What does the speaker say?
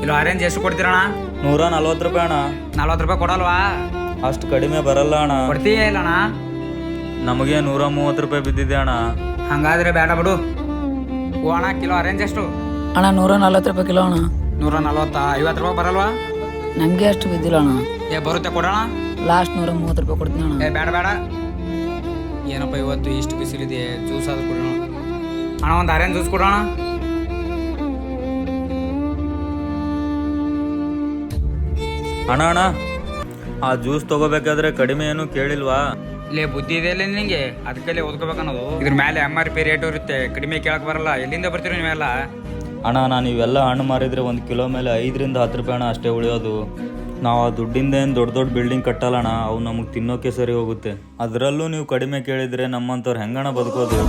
Kilo orange ಎಷ್ಟು ಕೊಡ್ತೀರಣ್ಣ? 140 ರೂಪಾಯಿ ಅಣ್ಣ. 40 ರೂಪಾಯಿ ಕೊಡಲ್ವಾ? ಅಷ್ಟು ಕಡಿಮೆ ಬರಲ್ಲ ಅಣ್ಣ. ಕೊಡ್ತೀಯ ಇಲ್ಲಣ್ಣ? ನಮಗೆ 130 ರೂಪಾಯಿ ಬಿದ್ದಿದೆ ಅಣ್ಣ. ಹಂಗಾದ್ರೆ ಬೇಡ ಬಿಡು. ಓ ಅಣ್ಣ, ಕಿಲೋ ಆರೆಂಜ್ ಎಷ್ಟು? ಅಣ್ಣ 140 ರೂಪಾಯಿ ಕಿಲೋ ಅಣ್ಣ. 140, 50 ರೂಪಾಯಿ ಬರಲ್ವಾ? ನಮಗೆ ಅಷ್ಟು ಬಿದ್ದಿಲ್ಲ ಅಣ್ಣ. ಬರುತ್ತೆ ಕೊಡೋಣ. ಲಾಸ್ಟ್ 130 ರೂಪಾಯಿ ಕೊಡ್ತೀನಿ ಅಣ್ಣ. ಬೇಡ ಬೇಡ. ಏನಪ್ಪ ಇವತ್ತು ಇಷ್ಟು ಬಿಸಿಲಿದೆ, ಜ್ಯೂಸ್ ಆದ್ರೂ ಕೊಡೋಣ. ಅಣ್ಣ ಒಂದು ಆರೆಂಜ್ ಜ್ಯೂಸ್ ಕೊಡೋಣ. ಅಣ್ಣ ಅಣ್ಣ, ಆ ಜ್ಯೂಸ್ ತಗೋಬೇಕಾದ್ರೆ ಕಡಿಮೆ ಏನು ಕೇಳಿಲ್ವಾ? ಇಲ್ಲೇ ಬುದ್ಧಿ ಇದೆ ಇಲ್ಲ ನಿಂಗೆ, ಅದಕ್ಕೆ ಓದ್ಕೋಬೇಕನ್ನೋದು. ಇದ್ರ ಮೇಲೆ MRP ರೇಟ್ ಇರುತ್ತೆ, ಕಡಿಮೆ ಕೇಳಕ್ ಬರಲ್ಲ. ಎಲ್ಲಿಂದ ಬರ್ತೀರಿ ನೀವೆಲ್ಲ? ಅಣ್ಣ, ನಾನು ಇವೆಲ್ಲ ಹಣ್ಣು ಮಾರಿದರೆ 1 ಕಿಲೋ ಮೇಲೆ 5 ರಿಂದ 10 ರೂಪಾಯಿ ಅಣ್ಣ ಅಷ್ಟೇ ಉಳಿಯೋದು. ನಾವು ಆ ದುಡ್ಡಿಂದ ಏನು ದೊಡ್ಡ ದೊಡ್ಡ ಬಿಲ್ಡಿಂಗ್ ಕಟ್ಟಲ್ಲಣ್ಣ, ಅವು ನಮಗೆ ತಿನ್ನೋಕೆ ಸರಿ ಹೋಗುತ್ತೆ. ಅದರಲ್ಲೂ ನೀವು ಕಡಿಮೆ ಕೇಳಿದರೆ ನಮ್ಮಂಥವ್ರು ಹೆಂಗಣ್ಣ ಬದುಕೋದು?